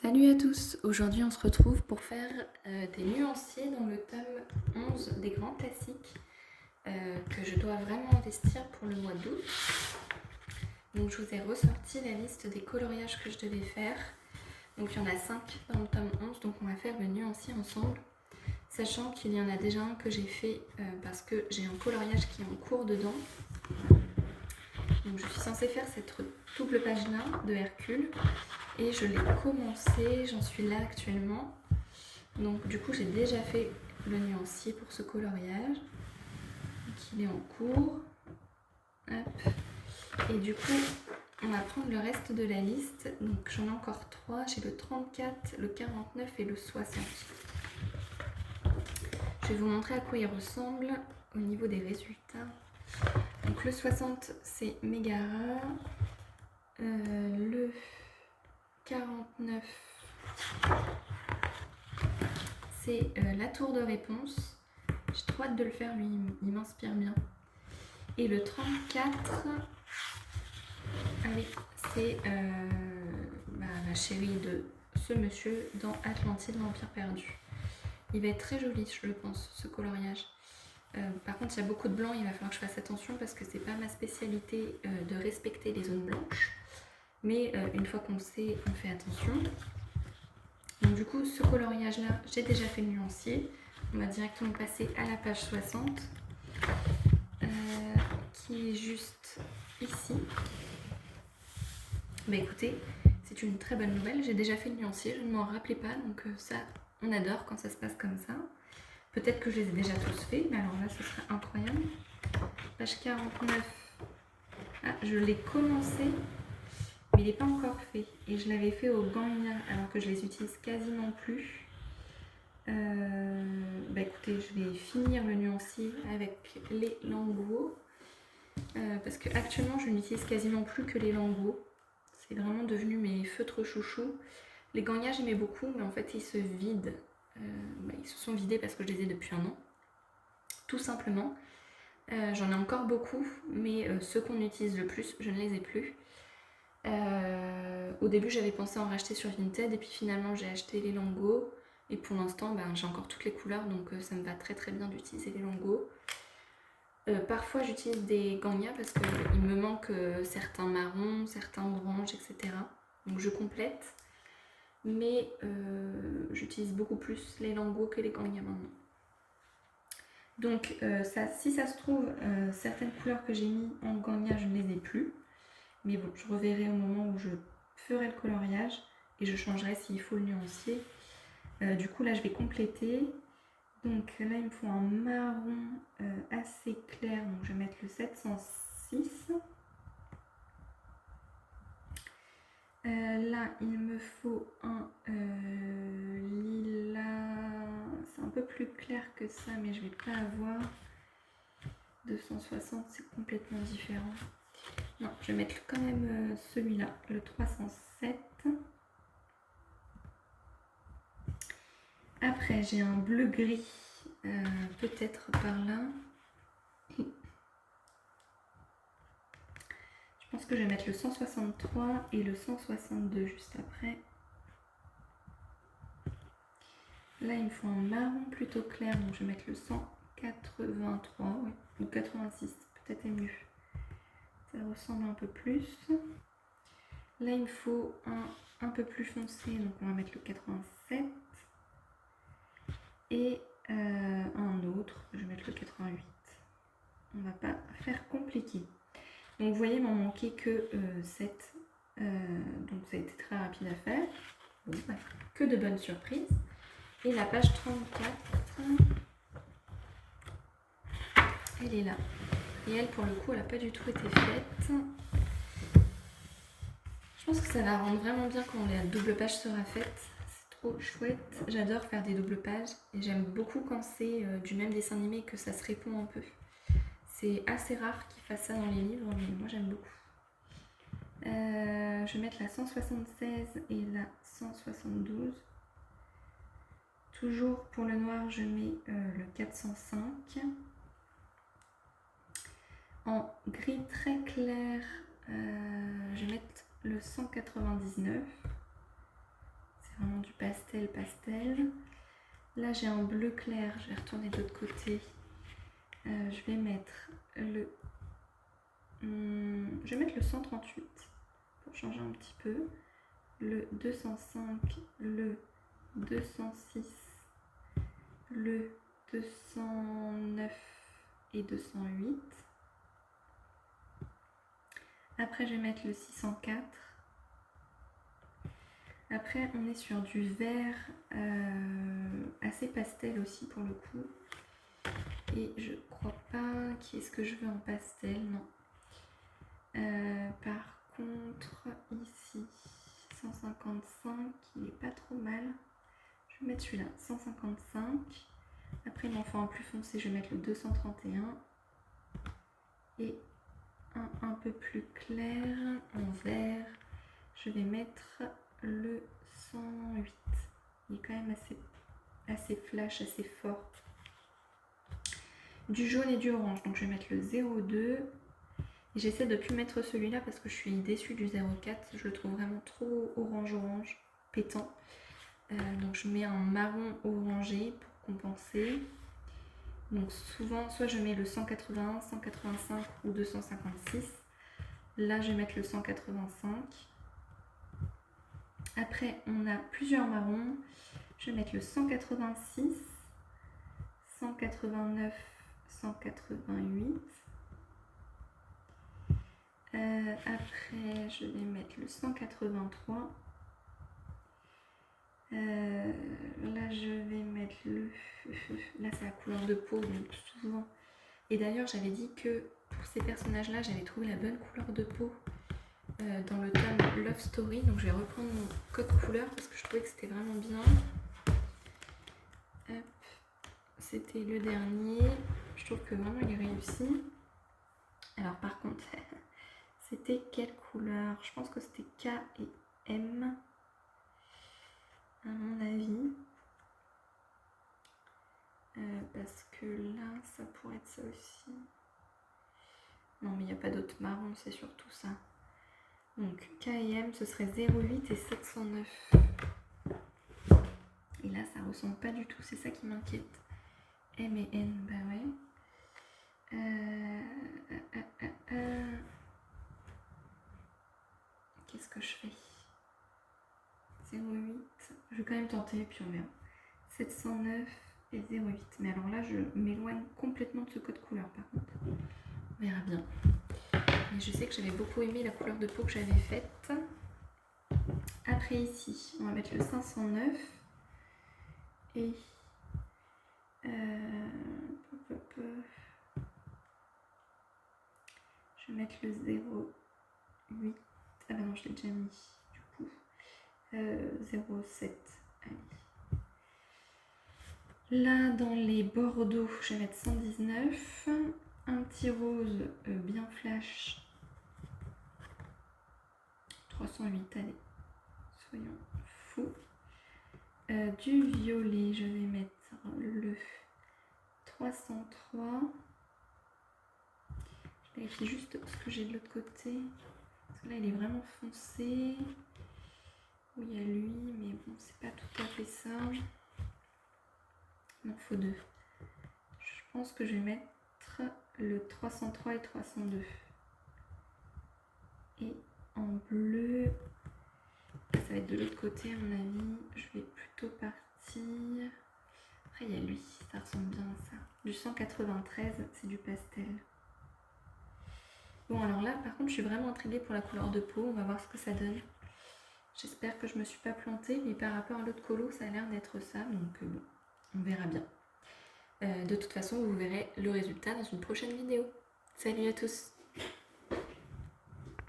Salut à tous, aujourd'hui on se retrouve pour faire des nuanciers dans le tome 11 des grands classiques que je dois vraiment investir pour le mois d'août. Donc je vous ai ressorti la liste des coloriages que je devais faire. Donc il y en a 5 dans le tome 11, donc on va faire le nuancier ensemble. Sachant qu'il y en a déjà un que j'ai fait parce que j'ai un coloriage qui est en cours dedans. Donc je suis censée faire cette double page là de Hercule. Et je l'ai commencé, j'en suis là actuellement. Donc du coup j'ai déjà fait le nuancier pour ce coloriage. Donc il est en cours. Hop. Et du coup on va prendre le reste de la liste. Donc j'en ai encore 3. J'ai le 34, le 49 et le 60. Je vais vous montrer à quoi il ressemble au niveau des résultats. Donc le 60 c'est Mégara. Le 49 c'est la tour de réponse. J'ai trop hâte de le faire, lui il m'inspire bien. Et le 34, ah oui, c'est la chérie de ce monsieur dans Atlantide, l'Empire perdu. Il va être très joli, je le pense, ce coloriage. Par contre, il y a beaucoup de blanc, il va falloir que je fasse attention parce que c'est pas ma spécialité de respecter les zones blanches. Mais une fois qu'on le sait, on fait attention. Donc du coup, ce coloriage-là, j'ai déjà fait le nuancier. On va directement passer à la page 60, qui est juste ici. Bah écoutez, c'est une très bonne nouvelle. J'ai déjà fait le nuancier, je ne m'en rappelais pas, donc ça, on adore quand ça se passe comme ça. Peut-être que je les ai déjà tous faits, mais alors là, ce serait incroyable. Page 49. Ah, je l'ai commencé, mais il n'est pas encore fait. Et je l'avais fait au Ganya, alors que je les utilise quasiment plus. Bah écoutez, je vais finir le nuancier avec les lingots. Parce que actuellement, je n'utilise quasiment plus que les lingots. C'est vraiment devenu mes feutres chouchous. Les Ganya, j'aimais beaucoup, mais en fait, ils se vident. Ils se sont vidés parce que je les ai depuis un an. Tout simplement. J'en ai encore beaucoup, mais ceux qu'on utilise le plus, je ne les ai plus. Au début, j'avais pensé en racheter sur Vinted, et puis finalement, j'ai acheté les lingots. Et pour l'instant, j'ai encore toutes les couleurs, donc ça me va très très bien d'utiliser les lingots. Parfois, j'utilise des Ganya parce qu'il me manque certains marrons, certains oranges, etc. Donc je complète. Mais j'utilise beaucoup plus les lingots que les Ganya maintenant. Donc si ça se trouve, certaines couleurs que j'ai mis en Ganya, je ne les ai plus. Mais bon, je reverrai au moment où je ferai le coloriage et je changerai s'il faut le nuancier. Du coup, là, je vais compléter. Donc là, il me faut un marron assez clair. Donc je vais mettre le 706. Là, il me faut un lilas. C'est un peu plus clair que ça, mais je ne vais pas avoir. 260, c'est complètement différent. Non, je vais mettre quand même celui-là, le 307. Après, j'ai un bleu-gris, peut-être par là. Je pense que je vais mettre le 163 et le 162 juste après. Là, il me faut un marron plutôt clair, donc je vais mettre le 183, oui, ou 86, peut-être est mieux. Ça ressemble un peu plus. Là, il me faut un peu plus foncé, donc on va mettre le 87. Et un autre, je vais mettre le 88. On va pas faire compliqué. Donc vous voyez, il m'en manquait que 7. Donc ça a été très rapide à faire. Bon, que de bonnes surprises. Et la page 34, elle est là. Et elle, pour le coup, elle n'a pas du tout été faite. Je pense que ça va rendre vraiment bien quand la double page sera faite. C'est trop chouette. J'adore faire des doubles pages. Et j'aime beaucoup quand c'est du même dessin animé que ça se répond un peu. C'est assez rare qu'ils fassent ça dans les livres, mais moi j'aime beaucoup. Je vais mettre la 176 et la 172. Toujours pour le noir, je mets le 405. En gris très clair, je vais mettre le 199. c'est vraiment du pastel pastel. Là j'ai un bleu clair, je vais retourner de l'autre côté. Je vais mettre le 138 pour changer un petit peu, le 205, le 206, le 209 et 208. Après je vais mettre le 604. Après on est sur du vert assez pastel aussi pour le coup. Et je crois pas qui est-ce que je veux en pastel, non. Par contre ici 155, il est pas trop mal. Je vais mettre celui-là, 155. Après il m'en faut un plus foncé, je vais mettre le 231. Et un peu plus clair en vert, je vais mettre le 108. Il est quand même assez flash, assez fort. Du jaune et du orange, donc je vais mettre le 02. Et j'essaie de ne plus mettre celui-là parce que je suis déçue du 04. Je le trouve vraiment trop orange pétant. Donc je mets un marron orangé pour compenser. Donc souvent, soit je mets le 181, 185 ou 256. Là, je vais mettre le 185. Après, on a plusieurs marrons. Je vais mettre le 186, 189, 188. Après, je vais mettre le 183. Là, je vais mettre le... Là, c'est la couleur de peau, donc souvent. Et d'ailleurs, j'avais dit que pour ces personnages-là, j'avais trouvé la bonne couleur de peau dans le tome Love Story. Donc, je vais reprendre mon code couleur parce que je trouvais que c'était vraiment bien. Hop. C'était le dernier. Je trouve que vraiment, il est réussi. Alors, par contre, c'était quelle couleur? Je pense que c'était K et M. À mon avis, parce que là ça pourrait être ça aussi. Non mais il n'y a pas d'autre marron, c'est surtout ça. Donc K et M ce serait 08 et 709. Et là ça ressemble pas du tout, c'est ça qui m'inquiète. M et N, bah ouais. Qu'est-ce que je fais? 08, je vais quand même tenter puis on verra. 709 et 08. Mais alors là, je m'éloigne complètement de ce code couleur par contre. On verra bien. Mais je sais que j'avais beaucoup aimé la couleur de peau que j'avais faite. Après ici, on va mettre le 509. Et... je vais mettre le 08. Ah bah non, je l'ai déjà mis du coup. 07. Allez. Là, dans les bordeaux, je vais mettre 119. Un petit rose bien flash. 308, allez. Soyons fous. Du violet, je vais mettre le 303. Je vérifie juste ce que j'ai de l'autre côté. Parce que là, il est vraiment foncé. Oui, il y a lui, mais bon, c'est pas tout à fait ça. Il en faut deux. Je pense que je vais mettre le 303 et 302. Et en bleu, ça va être de l'autre côté à mon avis. Je vais plutôt partir. Après, il y a lui, ça ressemble bien à ça. Du 193, c'est du pastel. Bon, alors là, par contre, je suis vraiment intriguée pour la couleur de peau. On va voir ce que ça donne. J'espère que je me suis pas plantée, mais par rapport à l'autre colo, ça a l'air d'être ça. Donc, bon, on verra bien. De toute façon, vous verrez le résultat dans une prochaine vidéo. Salut à tous!